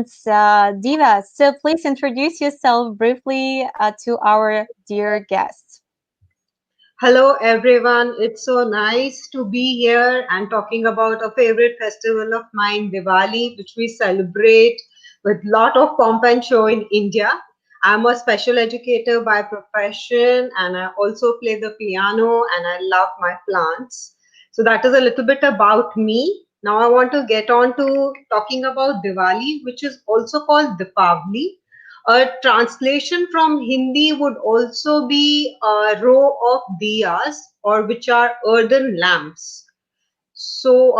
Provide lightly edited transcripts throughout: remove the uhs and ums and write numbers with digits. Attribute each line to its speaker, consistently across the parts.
Speaker 1: Diva. So please introduce yourself briefly to our dear guests.
Speaker 2: Hello everyone, it's so nice to be here and talking about a favorite festival of mine, Diwali, which we celebrate with lot of pomp and show in India. I'm a special educator by profession and I also play the piano and I love my plants. So that is a little bit about me. Now I want to get on to talking about Diwali, which is also called Deepavali. A translation from Hindi would also be a row of diyas, or which are earthen lamps. So,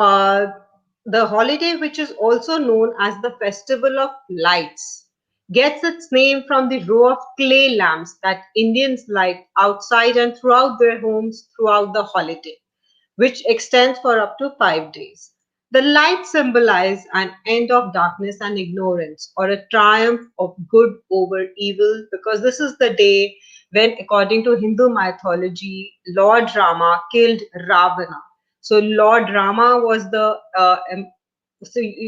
Speaker 2: the holiday, which is also known as the Festival of Lights, gets its name from the row of clay lamps that Indians light outside and throughout their homes throughout the holiday, which extends for up to 5 days. The lights symbolize an end of darkness and ignorance, or a triumph of good over evil, because this is the day when, according to Hindu mythology, Lord Rama killed Ravana. So, Lord Rama was the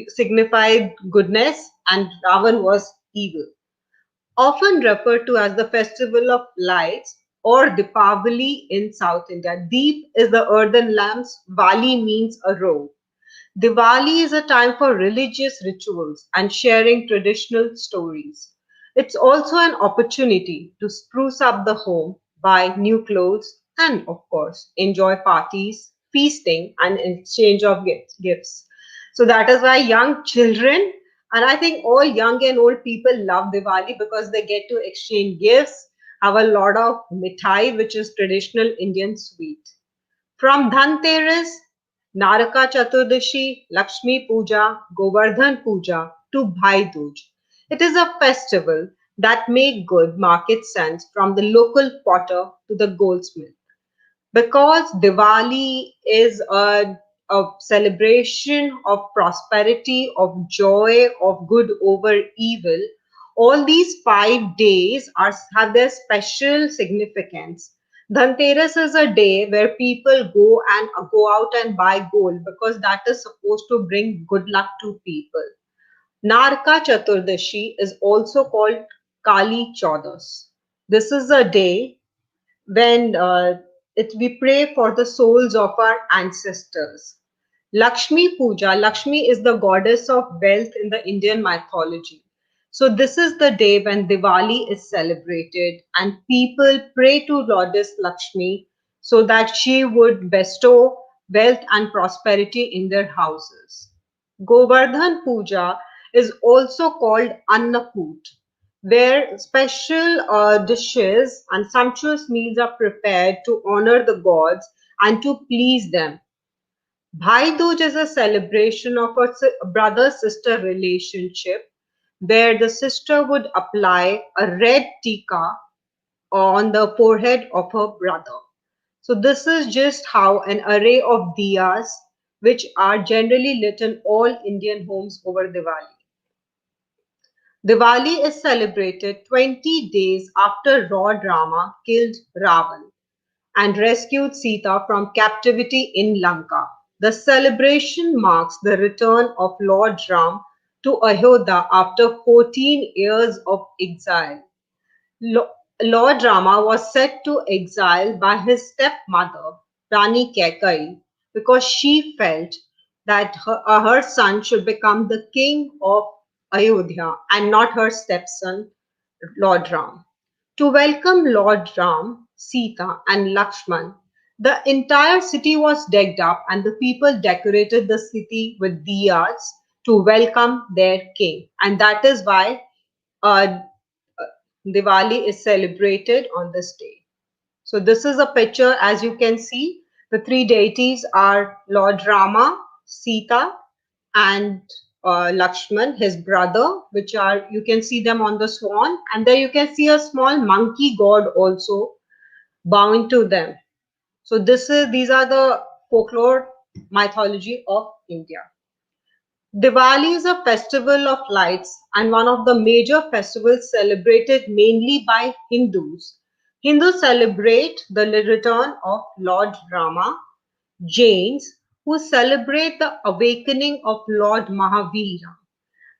Speaker 2: signified goodness, and Ravan was evil, often referred to as the Festival of Lights or Deepavali in South India. Deep is the earthen lamps, Vali means a row. Diwali is a time for religious rituals and sharing traditional stories. It's also an opportunity to spruce up the home, buy new clothes, and of course, enjoy parties, feasting, and exchange of gifts. So that is why young children, and I think all young and old people love Diwali because they get to exchange gifts, have a lot of mithai, which is traditional Indian sweet. From Dhanteras, Naraka Chaturdashi, Lakshmi Puja, Govardhan Puja to Bhai Dooj. It is a festival that make good market sense from the local potter to the goldsmith. Because Diwali is a celebration of prosperity, of joy, of good over evil, all these 5 days have their special significance. Dhanteras is a day where people go out and buy gold because that is supposed to bring good luck to people. Narka Chaturdashi is also called Kali Chaudas. This is a day when we pray for the souls of our ancestors. Lakshmi Puja, Lakshmi is the goddess of wealth in the Indian mythology. So, this is the day when Diwali is celebrated and people pray to Goddess Lakshmi so that she would bestow wealth and prosperity in their houses. Govardhan Puja is also called Annakut, where special dishes and sumptuous meals are prepared to honor the gods and to please them. Bhai Dooj is a celebration of a brother-sister relationship where the sister would apply a red tikka on the forehead of her brother. So this is just how an array of diyas, which are generally lit in all Indian homes over Diwali. Diwali is celebrated 20 days after Lord Rama killed Ravan and rescued Sita from captivity in Lanka. The celebration marks the return of Lord Ram to Ayodhya after 14 years of exile. Lo- Lord Rama was set to exile by his stepmother, Rani Kekai, because she felt that her son should become the king of Ayodhya and not her stepson, Lord Ram. To welcome Lord Ram, Sita, and Lakshman, the entire city was decked up and the people decorated the city with diyas to welcome their king. And that is why uh, Diwali is celebrated on this day. So this is a picture. As you can see, the three deities are Lord Rama, Sita, and Lakshman, his brother, which are, you can see them on the swan, and there you can see a small monkey god also bowing to them. So these are the folklore mythology of India. Diwali is a festival of lights and one of the major festivals celebrated mainly by Hindus. Hindus celebrate the return of Lord Rama. Jains, who celebrate the awakening of Lord Mahavira,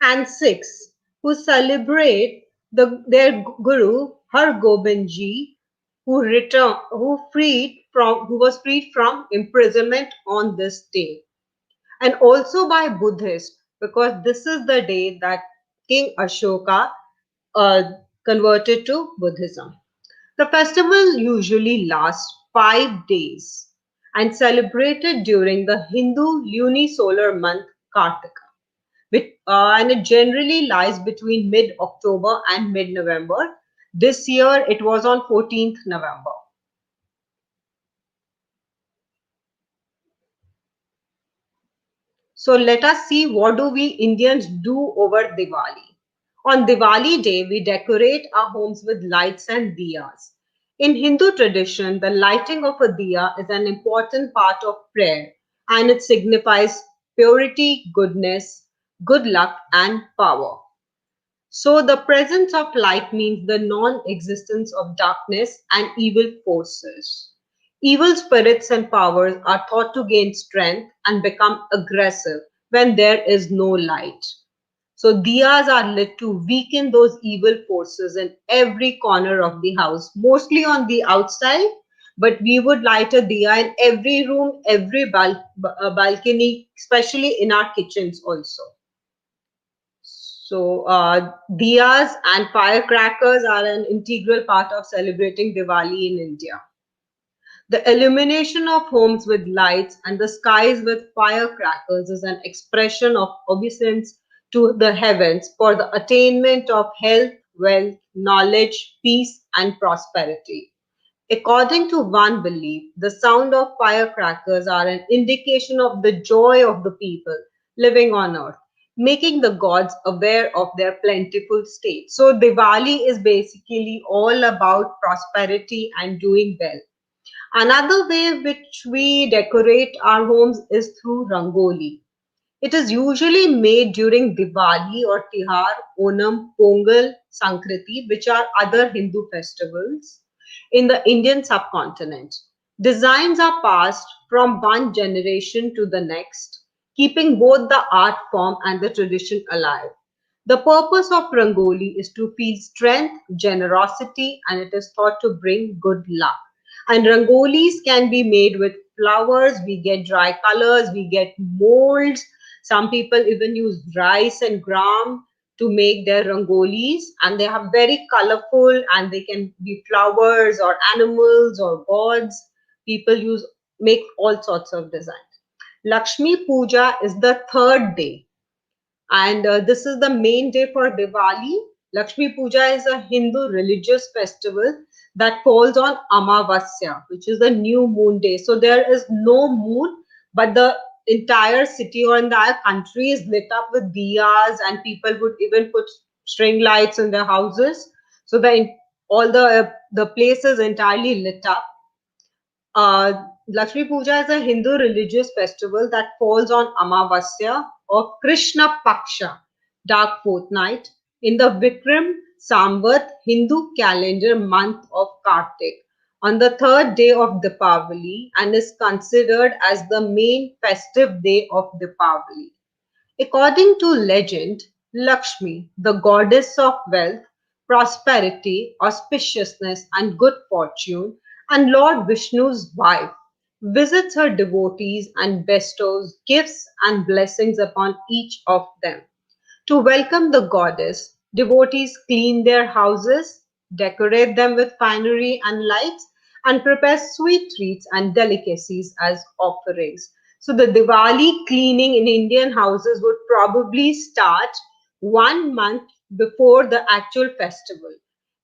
Speaker 2: and Sikhs who celebrate their Guru Har Gobind Ji, who was freed from imprisonment on this day, and also by Buddhists because this is the day that King Ashoka uh, converted to Buddhism. The festival usually lasts 5 days and celebrated during the Hindu lunisolar month Kartika, and it generally lies between mid-October and mid-November. This year it was on 14th November. So let us see what do we Indians do over Diwali. On Diwali day, we decorate our homes with lights and diyas. In Hindu tradition, the lighting of a diya is an important part of prayer and it signifies purity, goodness, good luck, and power. So the presence of light means the non-existence of darkness and evil forces. Evil spirits and powers are thought to gain strength and become aggressive when there is no light. So diyas are lit to weaken those evil forces in every corner of the house, mostly on the outside, but we would light a diya in every room, every balcony, especially in our kitchens also. So, diyas and firecrackers are an integral part of celebrating Diwali in India. The illumination of homes with lights and the skies with firecrackers is an expression of obeisance to the heavens for the attainment of health, wealth, knowledge, peace, and prosperity. According to one belief, the sound of firecrackers are an indication of the joy of the people living on earth, making the gods aware of their plentiful state. So Diwali is basically all about prosperity and doing well. Another way which we decorate our homes is through rangoli. It is usually made during Diwali or Tihar, Onam, Pongal, Sankriti, which are other Hindu festivals in the Indian subcontinent. Designs are passed from one generation to the next, keeping both the art form and the tradition alive. The purpose of Rangoli is to feel strength, generosity, and it is thought to bring good luck. And Rangolis can be made with flowers, we get dry colors, we get molds. Some people even use rice and gram to make their rangolis, and they are very colorful and they can be flowers or animals or gods. People use make all sorts of designs. Lakshmi Puja is the third day, and this is the main day for Diwali. Lakshmi Puja is a Hindu religious festival that falls on Amavasya, which is the new moon day. So there is no moon, but the entire city or entire country is lit up with diyas, and people would even put string lights in their houses. So all the place is entirely lit up. Lakshmi Puja is a Hindu religious festival that falls on Amavasya or Krishna Paksha, dark fortnight, in the Vikram Samvat Hindu calendar month of Kartik, on the third day of Deepavali, and is considered as the main festive day of Deepavali. According to legend, Lakshmi, the goddess of wealth, prosperity, auspiciousness, and good fortune, and Lord Vishnu's wife, visits her devotees and bestows gifts and blessings upon each of them. To welcome the goddess, devotees clean their houses, decorate them with finery and lights, and prepare sweet treats and delicacies as offerings. So, the Diwali cleaning in Indian houses would probably start 1 month before the actual festival.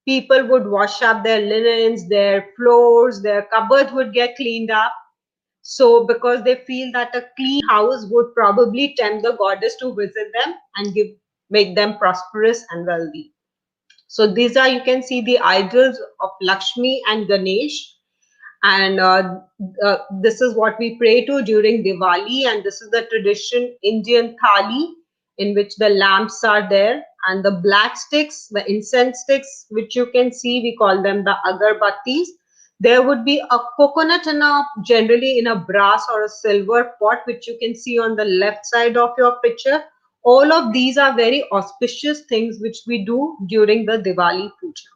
Speaker 2: People would wash up their linens, their floors, their cupboards would get cleaned up, so, because they feel that a clean house would probably tempt the goddess to visit them and make them prosperous and wealthy. So, these are, you can see the idols of Lakshmi and Ganesh, and this is what we pray to during Diwali, and this is the tradition Indian thali in which the lamps are there, and the black sticks, the incense sticks, which you can see, we call them the agarbattis. There would be a coconut in a generally in a brass or a silver pot, which you can see on the left side of your picture, All of these are very auspicious things which we do during the Diwali Puja.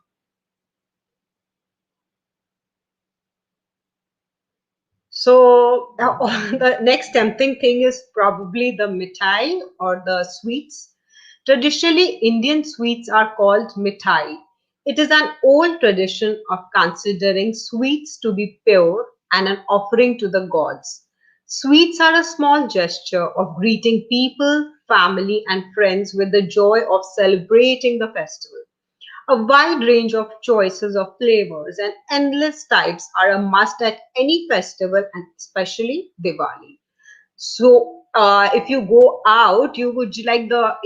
Speaker 2: So the next tempting thing is probably the mithai or the sweets. Traditionally, Indian sweets are called mithai. It is an old tradition of considering sweets to be pure and an offering to the gods. Sweets are a small gesture of greeting people, family, and friends with the joy of celebrating the festival. A wide range of choices of flavors and endless types are a must at any festival and especially Diwali. So if you go out, you would like the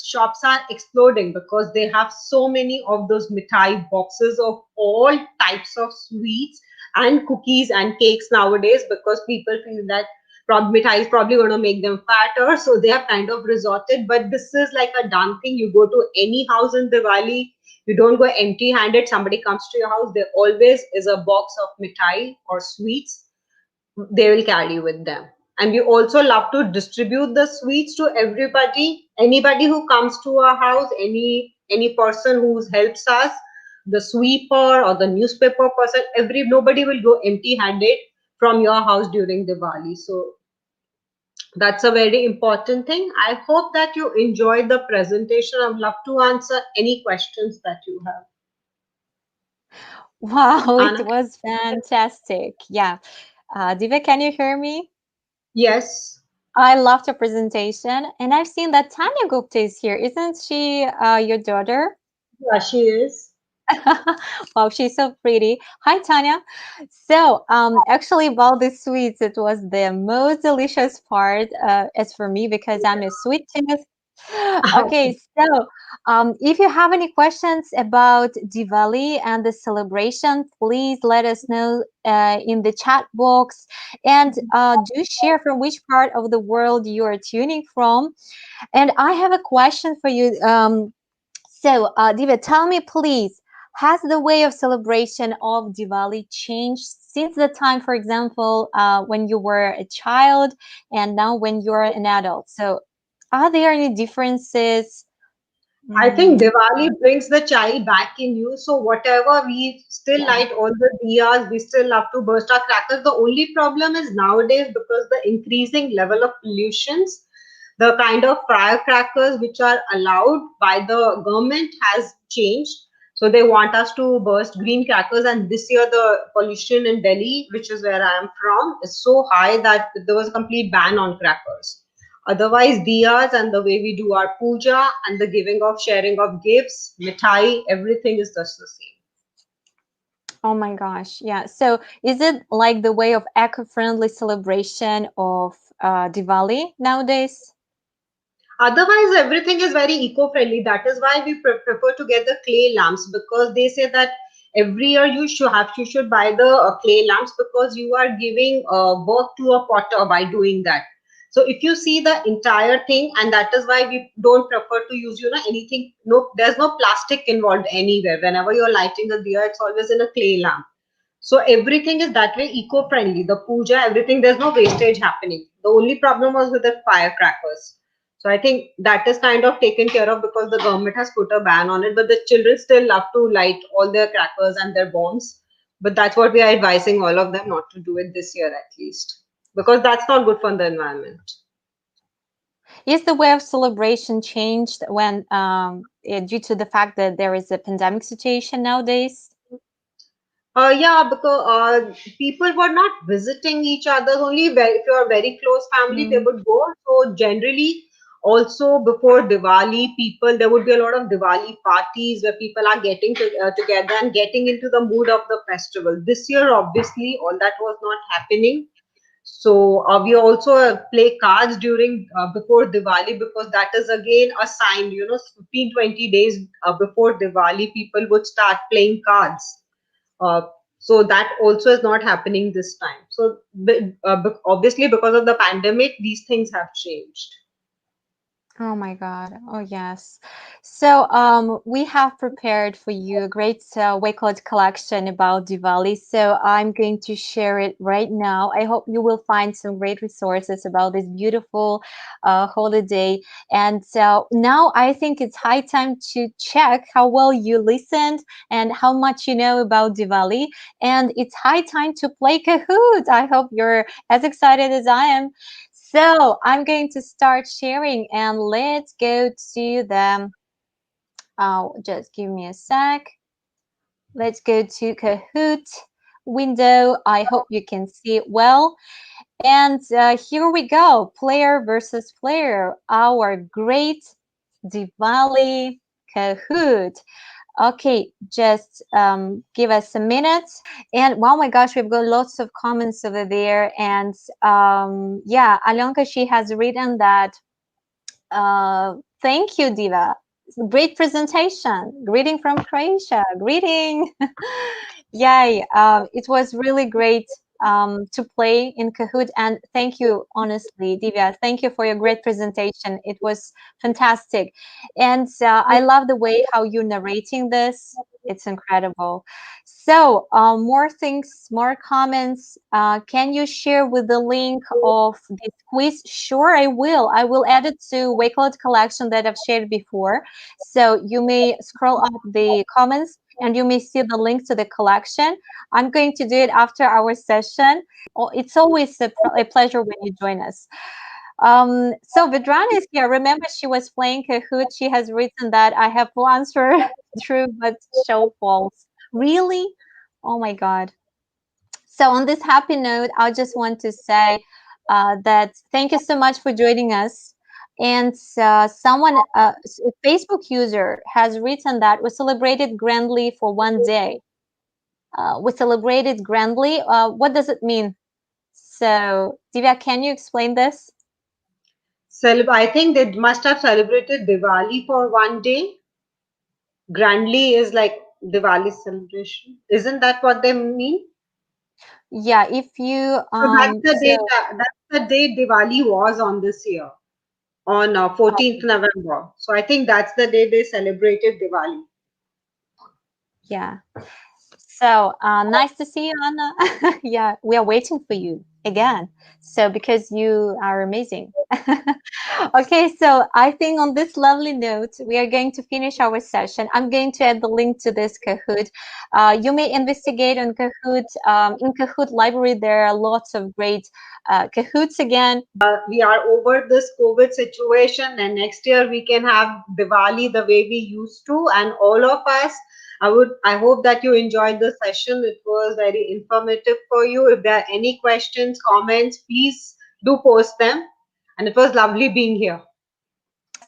Speaker 2: shops are exploding because they have so many of those mithai boxes of all types of sweets and cookies and cakes nowadays because people feel that mithai is probably going to make them fatter, so they have kind of resorted. But this is like a done thing. You go to any house in Diwali, you don't go empty-handed. Somebody comes to your house, there always is a box of mithai or sweets they will carry with them. And we also love to distribute the sweets to everybody, anybody who comes to our house, any person who helps us, the sweeper or the newspaper person, every nobody will go empty handed from your house during Diwali. So that's a very important thing. I hope that you enjoyed the presentation. I would love to answer any questions that you have.
Speaker 1: Wow, it
Speaker 2: Anna?
Speaker 1: was fantastic. Yeah. Diva, can you hear me?
Speaker 2: Yes.
Speaker 1: I loved your presentation, and I've seen that Tanya Gupta is here. Isn't she your daughter?
Speaker 2: Yeah, she is.
Speaker 1: Wow, she's so pretty. Hi, Tanya. So, actually, about the sweets, it was the most delicious part, as for me, because I'm a sweet tooth. Okay, so if you have any questions about Diwali and the celebration, please let us know in the chat box, and do share from which part of the world you are tuning from. And I have a question for you. Diva, tell me, please, has the way of celebration of Diwali changed since the time, for example, when you were a child and now when you're an adult? So, are there any differences?
Speaker 2: I think
Speaker 1: Mm,
Speaker 2: Diwali brings the child back in you. So whatever we still
Speaker 1: yeah.
Speaker 2: light all the diyas, we still love to burst our crackers. The only problem is nowadays because the increasing level of pollutions, the kind of firecrackers which are allowed by the government has changed. So they want us to burst green crackers, and this year the pollution in Delhi, which is where I am from, is so high that there was a complete ban on crackers. Otherwise, diyas and the way we do our puja and the giving of sharing of gifts, mithai, everything is just the same.
Speaker 1: Oh my gosh. Yeah. So, is it like the way of eco-friendly celebration of Diwali nowadays?
Speaker 2: Otherwise, everything is very eco-friendly. That is why we prefer to get the clay lamps because they say that every year you should buy the clay lamps because you are giving work to a potter by doing that. So if you see the entire thing, and that is why we don't prefer to use anything. No, there's no plastic involved anywhere. Whenever you're lighting a diya, it's always in a clay lamp. So everything is that way eco-friendly. The puja, everything, there's no wastage happening. The only problem was with the firecrackers. So I think that is kind of taken care of because the government has put a ban on it. But the children still love to light all their crackers and their bombs. But that's what we are advising all of them not to do it this year at least. Because that's not good for the environment.
Speaker 1: Is the way of celebration changed when due to the fact that there is a pandemic situation nowadays?
Speaker 2: Yeah, because people were not visiting each other. Only if you're a very close family, they
Speaker 1: Mm.
Speaker 2: would go. So generally, also before Diwali, people there would be a lot of Diwali parties where people are getting together and getting into the mood of the festival. This year, obviously, all that was not happening. So we also play cards during before Diwali because that is again a sign. 15-20 days before Diwali, people would start playing cards. uh, so that also is not happening this time. So obviously because of the pandemic, these things have changed.
Speaker 1: Oh my God. Oh yes. So we have prepared for you a great Wakelet collection about Diwali. So I'm going to share it right now. I hope you will find some great resources about this beautiful holiday. And so now I think it's high time to check how well you listened and how much you know about Diwali. And it's high time to play Kahoot. I hope you're as excited as I am. So I'm going to start sharing and let's go to the, just give me a sec. Let's go to Kahoot window. I hope you can see it well. And here we go, player versus player, our great Diwali Kahoot. Okay, just give us a minute. And oh my gosh, we've got lots of comments over there. And yeah, Alyonka, she has written that. Thank you, Diva. Great presentation. Greeting from Croatia. Greeting. Yay. It was really great to play in Kahoot. And thank you, honestly, Divya. Thank you for your great presentation. It was fantastic. And I love the way how you're narrating this. It's incredible. So, more things, more comments. Can you share with the link of this quiz? Sure, I will. I will add it to Wakelet collection that I've shared before. So you may scroll up the comments and you may see the link to the collection. I'm going to do it after our session. Oh, it's always a pleasure when you join us. So Vedran is here. Remember, she was playing Kahoot. She has written that I have to answer true but show false. Really? Oh my God. So on this happy note, I just want to say that thank you so much for joining us. And a Facebook user has written that we celebrated grandly for one day. We celebrated grandly. What does it mean? So, Divya, can you explain this?
Speaker 2: I think they must have celebrated Diwali for one day. Grandly is like Diwali celebration. Isn't that what they mean?
Speaker 1: Yeah, if you
Speaker 2: So that's the
Speaker 1: so
Speaker 2: day that's the day Diwali was on this year, on 14th November. So I think that's the day they celebrated Diwali.
Speaker 1: yeah. So nice to see you, Anna. Yeah, we are waiting for you again. So because you are amazing. Okay, so I think on this lovely note, we are going to finish our session. I'm going to add the link to this Kahoot. You may investigate on Kahoot. In Kahoot library, there are lots of great Kahoots again.
Speaker 2: We are over this COVID situation, and next year we can have Diwali the way we used to. And all of us, I hope that you enjoyed the session. It was very informative for you. If there are any questions, comments, please do post them. And it was lovely being here.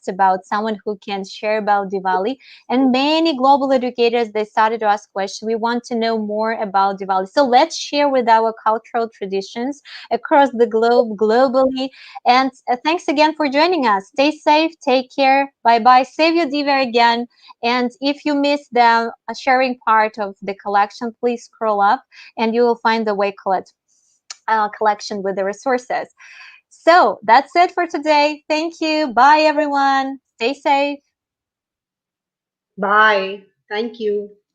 Speaker 1: About someone who can share about Diwali. And many global educators, they started to ask questions. We want to know more about Diwali. So let's share with our cultural traditions across the globe, globally. And thanks again for joining us. Stay safe. Take care. Bye bye. Save your Diva again. And if you missed the sharing part of the collection, please scroll up and you will find the Wakelet collection with the resources. So that's it for today. Thank you. Bye, everyone. Stay safe.
Speaker 2: Bye. Thank you.